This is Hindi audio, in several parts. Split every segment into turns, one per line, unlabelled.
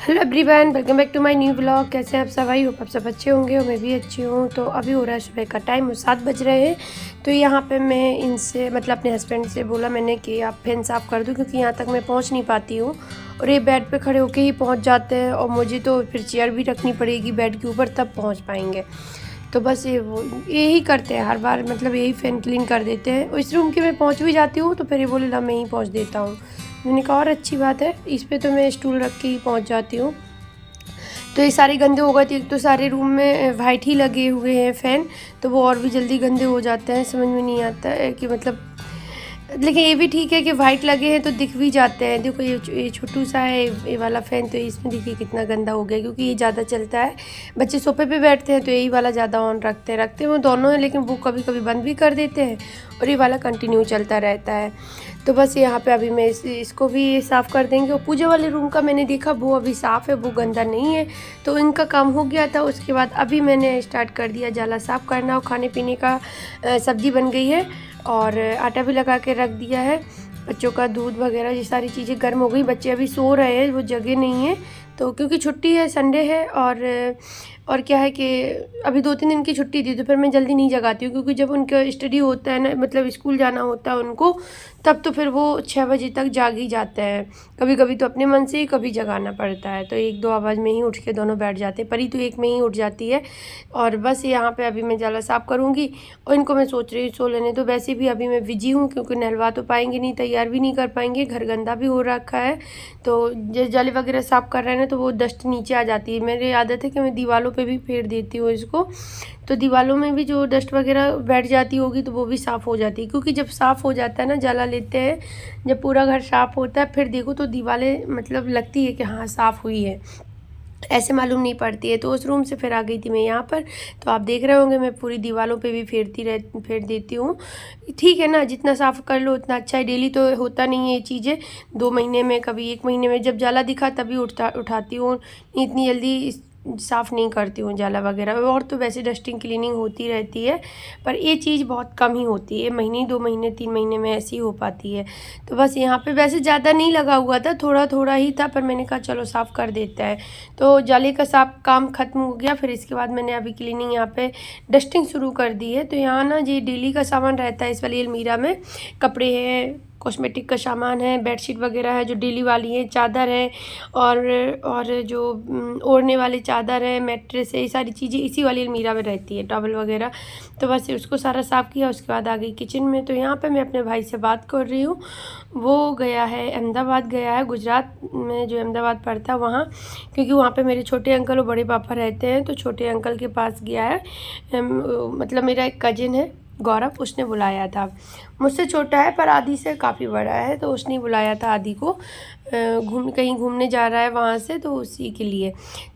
Hello everyone, welcome back to my new blog. कैसे हैं आप सब? आई होप आप सब अच्छे होंगे और मैं भी अच्छी हूँ। तो अभी हो रहा है सुबह का टाइम और 7 बज रहे हैं। तो यहाँ पे मैं इनसे मतलब अपने हस्बैंड से बोला मैंने कि आप फैन साफ़ कर दो, क्योंकि यहाँ तक मैं पहुँच नहीं पाती हूँ और ये बेड पे खड़े होके ही पहुँच जाते हैं और मुझे तो फिर चेयर भी रखनी पड़ेगी बेड के ऊपर, तब पहुँच पाएंगे। तो बस यही करते हैं हर बार, मतलब यही फ़ैन क्लीन कर देते हैं। और इस रूम के मैं पहुँच भी जाती हूँ तो फिर ये बोले ला मैं ही पहुँच देता हूँ। मैंने कहा और अच्छी बात है, इस पे तो मैं स्टूल रख के ही पहुँच जाती हूँ। तो ये सारे गंदे हो गए थे। एक तो सारे रूम में वाइट ही लगे हुए हैं फ़ैन, तो वो और भी जल्दी गंदे हो जाते हैं। समझ में नहीं आता है कि मतलब, लेकिन ये भी ठीक है कि वाइट लगे हैं तो दिख भी जाते हैं। देखो ये छोटू सा है ये वाला फ़ैन, तो इसमें देखिए कितना गंदा हो गया, क्योंकि ये ज़्यादा चलता है। बच्चे सोफे पे बैठते हैं तो यही वाला ज़्यादा ऑन रखते हैं वो दोनों हैं, लेकिन वो कभी कभी बंद भी कर देते हैं और ये वाला कंटिन्यू चलता रहता है। तो बस यहाँ पे अभी मैं इसको भी साफ़ कर देंगे। और पूजा वाले रूम का मैंने देखा वो अभी साफ़ है, वो गंदा नहीं है, तो इनका काम हो गया था। उसके बाद अभी मैंने स्टार्ट कर दिया जाला साफ़ करना। और खाने पीने का सब्ज़ी बन गई है और आटा भी लगा के रख दिया है। बच्चों का दूध वगैरह ये सारी चीज़ें गर्म हो गई। बच्चे अभी सो रहे हैं, वो जगह नहीं है, तो क्योंकि छुट्टी है, संडे है। और क्या है कि अभी 2-3 दिन की छुट्टी थी तो फिर मैं जल्दी नहीं जगाती हूँ, क्योंकि जब उनका स्टडी होता है ना, मतलब स्कूल जाना होता है उनको, तब तो फिर वो 6 बजे तक जाग ही जाते हैं। कभी कभी तो अपने मन से ही कभी जगाना पड़ता है, तो 1-2 आवाज़ में ही उठ के दोनों बैठ जाते हैं। परी तो एक में ही उठ जाती है। और बस यहाँ पे अभी मैं जाला साफ़ करूँगी और इनको मैं सोच रही हूँ सो लेने। तो वैसे भी अभी मैं बिजी हूँ, क्योंकि नहलवा तो पाएंगे नहीं, तैयार भी नहीं कर पाएंगे, घर गंदा भी हो रखा है। तो जैसे जाली वगैरह साफ़ कर रहे हैं ना, तो वो डस्ट नीचे आ जाती है। मेरी आदत है कि मैं दीवारों पे भी फेर देती हूँ इसको, तो दीवारों में भी जो डस्ट वगैरह बैठ जाती होगी तो वो भी साफ़ हो जाती है। क्योंकि जब साफ़ हो जाता है ना, जाला लेते हैं जब पूरा घर साफ़ होता है, फिर देखो तो दीवारें मतलब लगती है कि हाँ साफ़ हुई है, ऐसे मालूम नहीं पड़ती है। तो उस रूम से फिर आ गई थी मैं यहाँ पर। तो आप देख रहे होंगे मैं पूरी दीवारों पे भी फेर देती हूँ। ठीक है ना, जितना साफ़ कर लो उतना अच्छा है। डेली तो होता नहीं है ये चीज़ें, 2 महीने में कभी 1 महीने में जब जाला दिखा तभी उठाती हूँ। इतनी जल्दी साफ़ नहीं करती हूँ जाला वगैरह। और तो वैसे डस्टिंग क्लीनिंग होती रहती है, पर ये चीज़ बहुत कम ही होती है। महीने 2 महीने 3 महीने में ऐसी हो पाती है। तो बस यहाँ पे वैसे ज़्यादा नहीं लगा हुआ था, थोड़ा थोड़ा ही था, पर मैंने कहा चलो साफ़ कर देता है। तो जाली का साफ काम ख़त्म हो गया। फिर इसके बाद मैंने अभी क्लीनिंग यहाँ पे डस्टिंग शुरू कर दी है। तो यहाँ ना ये डेली का सामान रहता है इस वाली अलमीरा में। कपड़े हैं, कॉस्मेटिक का सामान है, बेडशीट वगैरह है जो डेली वाली है, चादर है और जो ओढ़ने वाले चादर है, मैट्रेस है, ये सारी चीज़ें इसी वाली अलमीरा में रहती है, टॉवल वगैरह। तो बस उसको सारा साफ़ किया। उसके बाद आ गई किचन में। तो यहाँ पे मैं अपने भाई से बात कर रही हूँ। वो गया है अहमदाबाद, गया है गुजरात में जो अहमदाबाद पड़ता है वहाँ, क्योंकि वहाँ पे मेरे छोटे अंकल और बड़े पापा रहते हैं। तो छोटे अंकल के पास गया है। मतलब मेरा एक कजिन है गौरव, उसने बुलाया था। मुझसे छोटा है पर आदि से काफ़ी बड़ा है, तो उसने बुलाया था आदि को। कहीं घूमने जा रहा है वहाँ से, तो उसी के लिए।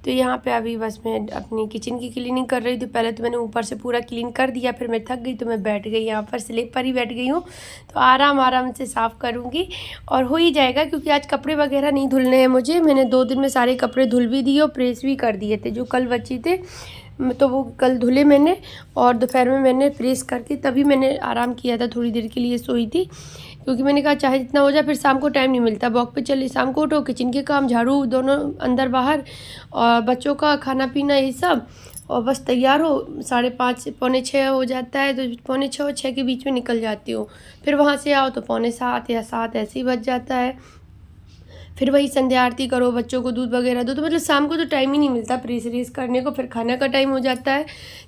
तो यहाँ पे अभी बस मैं अपनी किचन की क्लीनिंग कर रही थी। पहले तो मैंने ऊपर से पूरा क्लीन कर दिया, फिर मैं थक गई तो मैं बैठ गई यहाँ पर, स्लैब पर ही बैठ गई हूँ। तो आराम से साफ़ करूँगी और हो ही जाएगा, क्योंकि आज कपड़े वगैरह नहीं धुलने हैं मुझे। मैंने 2 दिन में सारे कपड़े धुल भी दिए और प्रेस भी कर दिए थे। जो कल बची थे तो वो कल धुले मैंने, और दोपहर में मैंने प्रेस करके तभी मैंने आराम किया था, थोड़ी देर के लिए सोई थी। क्योंकि मैंने कहा चाहे जितना हो जाए, फिर शाम को टाइम नहीं मिलता। वॉक पे चले, शाम को उठो, किचन के काम, झाड़ू दोनों अंदर बाहर, और बच्चों का खाना पीना, ये सब, और बस तैयार हो 5:30 पौने 6 हो जाता है। तो पौने 6 और 6 के बीच में निकल जाती हूँ। फिर वहाँ से आओ तो पौने 7 या 7 ऐसे ही बज जाता है। फिर वही संध्या आरती करो, बच्चों को दूध वगैरह दो, तो मतलब शाम को तो टाइम ही नहीं मिलता प्रेस रेस करने को। फिर खाना का टाइम हो जाता है,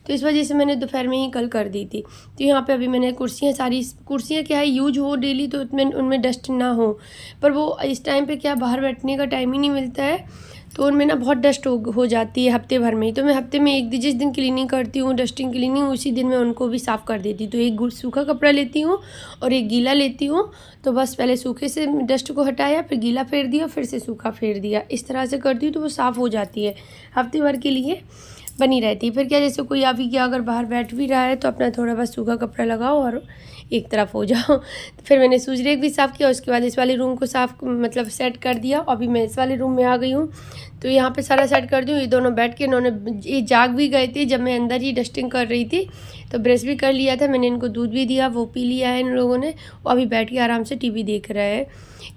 तो इस वजह से मैंने दोपहर में ही कल कर दी थी। तो यहाँ पे अभी मैंने सारी कुर्सियाँ क्या है यूज हो डेली, तो उनमें डस्ट ना हो। पर वो इस टाइम पे क्या बाहर बैठने का टाइम ही नहीं मिलता है, तो उनमें ना बहुत डस्ट हो जाती है हफ्ते भर में ही। तो मैं हफ्ते में एक दिन, जिस दिन क्लीनिंग करती हूँ, डस्टिंग क्लीनिंग, उसी दिन मैं उनको भी साफ़ कर देती हूँ। तो एक सूखा कपड़ा लेती हूँ और एक गीला लेती हूँ। तो बस पहले सूखे से डस्ट को हटाया, फिर गीला फेर दिया, फिर से सूखा फेर दिया। इस तरह से करती हूँ तो वो साफ़ हो जाती है, हफ्ते भर के लिए बनी रहती है। फिर क्या, जैसे कोई अभी क्या अगर बाहर बैठ भी रहा है तो अपना थोड़ा बस सूखा कपड़ा लगाओ और एक तरफ हो जाओ। तो फिर मैंने शूज़ रैक भी साफ़ किया, उसके बाद इस वाले रूम को साफ़ मतलब सेट कर दिया। अभी मैं इस वाले रूम में आ गई हूँ, तो यहाँ पे सारा सेट कर दूँ। ये दोनों बैठ के इन्होंने ये जाग भी गए थे जब मैं अंदर ही डस्टिंग कर रही थी, तो ब्रश भी कर लिया था मैंने, इनको दूध भी दिया, वो पी लिया है इन लोगों ने। और अभी बैठ के आराम से टीवी देख रहे हैं,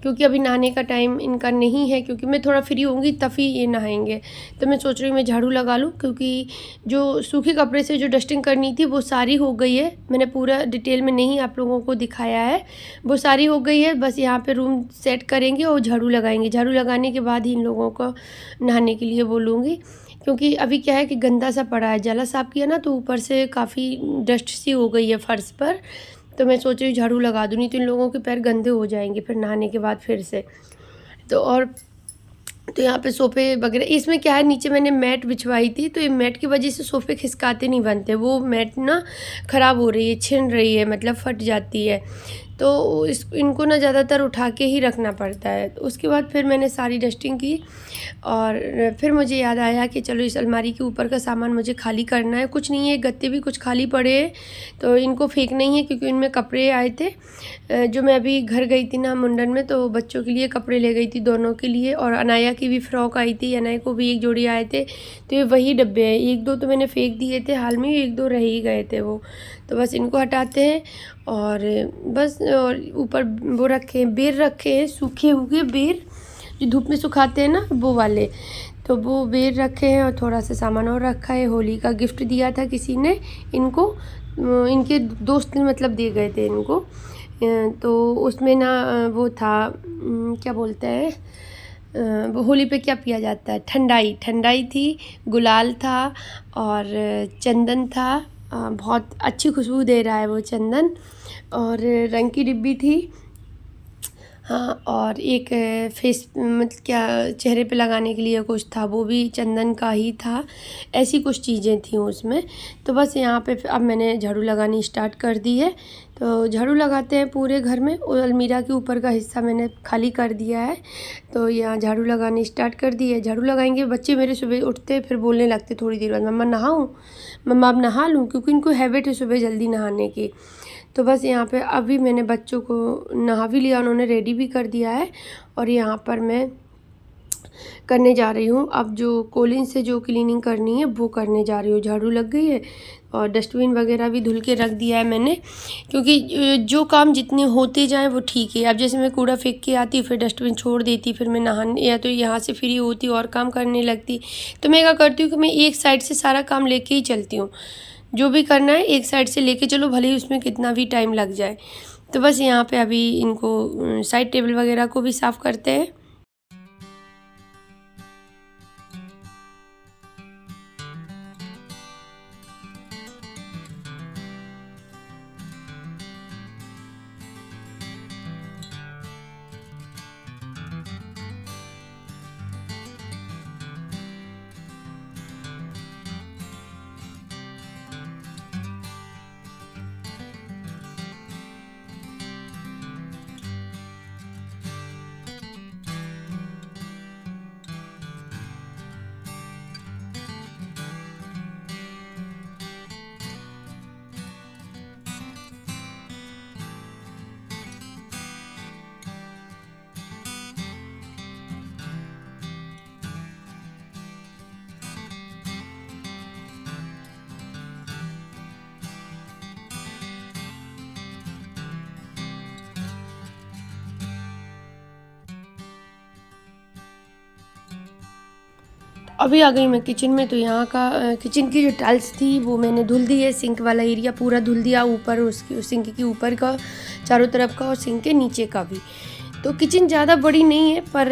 क्योंकि अभी नहाने का टाइम इनका नहीं है, क्योंकि मैं थोड़ा फ्री होंगी तभी ये नहाएंगे। तो मैं सोच रही हूँ मैं झाड़ू लगा लूँ, क्योंकि जो सूखे कपड़े से जो डस्टिंग करनी थी वो सारी हो गई है। मैंने पूरा डिटेल में नहीं आप लोगों को दिखाया है, वो सारी हो गई है। बस यहाँ पे रूम सेट करेंगे और झाड़ू लगाएंगे। झाड़ू लगाने के बाद ही इन लोगों को नहाने के लिए बोलूँगी, क्योंकि अभी क्या है कि गंदा सा पड़ा है। जला साफ़ किया ना तो ऊपर से काफ़ी डस्ट सी हो गई है फर्श पर, तो मैं सोच रही हूँ झाड़ू लगा दूँ, नहीं तो इन लोगों के पैर गंदे हो जाएंगे फिर नहाने के बाद फिर से। तो यहाँ पे सोफ़े वगैरह, इसमें क्या है नीचे मैंने मैट बिछवाई थी, तो ये मैट की वजह से सोफ़े खिसकाते नहीं बनते। वो मैट ना ख़राब हो रही है, छिन रही है, मतलब फट जाती है, तो इनको ना ज़्यादातर उठा के ही रखना पड़ता है। तो उसके बाद फिर मैंने सारी डस्टिंग की और फिर मुझे याद आया कि चलो इस अलमारी के ऊपर का सामान मुझे खाली करना है। कुछ नहीं है, गत्ते भी कुछ खाली पड़े हैं, तो इनको फेंकना ही है, क्योंकि इनमें कपड़े आए थे। जो मैं अभी घर गई थी ना मुंडन में, तो बच्चों के लिए कपड़े ले गई थी, दोनों के लिए, और अनाया की भी फ़्रॉक आई थी, अनाया को भी एक जोड़ी आए थे। तो ये वही डब्बे हैं, एक दो तो मैंने फेंक दिए थे हाल में, एक दो रह ही गए थे वो। तो बस इनको हटाते हैं और बस, और ऊपर वो रखे हैं, बेर रखे हैं, सूखे हुए बेर जो धूप में सुखाते हैं ना, वो वाले। तो वो बेर रखे हैं और थोड़ा सा सामान और रखा है। होली का गिफ्ट दिया था किसी ने इनको, इनके दोस्त ने मतलब दे गए थे इनको। तो उसमें ना वो था, क्या बोलते हैं, वो होली पे क्या पिया जाता है, ठंडाई थी, गुलाल था और चंदन था। बहुत अच्छी खुशबू दे रहा है वो चंदन, और रंग की डिब्बी थी, हाँ, और एक फेस मतलब क्या चेहरे पे लगाने के लिए कुछ था, वो भी चंदन का ही था। ऐसी कुछ चीज़ें थी उसमें। तो बस यहाँ पे अब मैंने झाड़ू लगानी स्टार्ट कर दी है। तो झाड़ू लगाते हैं पूरे घर में, और अलमीरा के ऊपर का हिस्सा मैंने खाली कर दिया है। तो यहाँ झाड़ू लगानी स्टार्ट कर दी है। झाड़ू लगाएंगे, बच्चे मेरे सुबह उठते फिर बोलने लगते थोड़ी देर बाद, मम्मा नहाऊँ, मम्मा अब नहा लूँ, क्योंकि इनको हैबिट है सुबह जल्दी नहाने की। तो बस यहाँ पे अभी मैंने बच्चों को नहा भी लिया, उन्होंने रेडी भी कर दिया है, और यहाँ पर मैं करने जा रही हूँ अब जो कोलिन से जो क्लीनिंग करनी है वो करने जा रही हूँ। झाड़ू लग गई है और डस्टबिन वगैरह भी धुल के रख दिया है मैंने, क्योंकि जो काम जितने होते जाएं वो ठीक है। अब जैसे मैं कूड़ा फेंक के आती, फिर डस्टबिन छोड़ देती, फिर मैं नहाने या तो यहाँ से फ्री होती और काम करने लगती। तो मैं क्या करती हूँ कि मैं एक साइड से सारा काम लेके ही चलती हूँ, जो भी करना है एक साइड से लेके चलो, भले ही उसमें कितना भी टाइम लग जाए। तो बस यहाँ पे अभी इनको साइड टेबल वगैरह को भी साफ़ करते हैं। अभी आ गई मैं किचन में। तो यहाँ का किचन की जो टाइल्स थी वो मैंने धुल दी है, सिंक वाला एरिया पूरा धुल दिया, ऊपर उसकी उस सिंक के ऊपर का चारों तरफ का और सिंक के नीचे का भी। तो किचन ज़्यादा बड़ी नहीं है, पर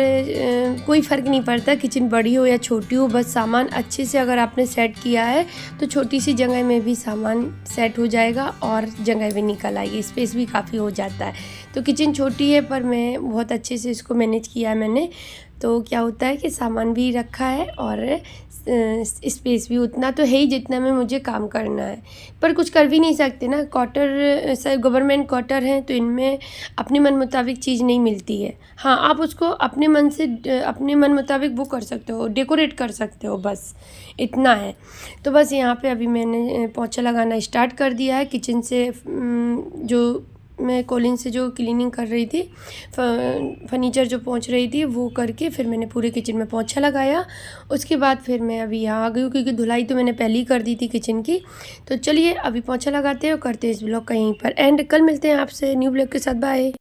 कोई फ़र्क नहीं पड़ता किचन बड़ी हो या छोटी हो, बस सामान अच्छे से अगर आपने सेट किया है तो छोटी सी जगह में भी सामान सेट हो जाएगा और जगह भी निकल आएगी, स्पेस भी काफ़ी हो जाता है। तो किचन छोटी है पर मैं बहुत अच्छे से इसको मैनेज किया है मैंने। तो क्या होता है कि सामान भी रखा है और स्पेस भी उतना तो है ही जितना में मुझे काम करना है, पर कुछ कर भी नहीं सकते ना। क्वार्टर सर गवर्नमेंट क्वार्टर हैं तो इनमें अपने मन मुताबिक चीज़ नहीं मिलती है। हाँ, आप उसको अपने मन से अपने मन मुताबिक वो कर सकते हो, डेकोरेट कर सकते हो, बस इतना है। तो बस यहाँ पे अभी मैंने पोंछा लगाना स्टार्ट कर दिया है। किचन से जो मैं कॉलिन से जो क्लीनिंग कर रही थी, फर्नीचर जो पोंछ रही थी, वो करके फिर मैंने पूरे किचन में पोंछा लगाया। उसके बाद फिर मैं अभी यहाँ आ गई हूँ, क्योंकि धुलाई तो मैंने पहले ही कर दी थी किचन की। तो चलिए अभी पोंछा लगाते हैं और करते हैं इस ब्लॉग का यहीं पर एंड। कल मिलते हैं आपसे न्यू ब्लॉग के साथ। बाय।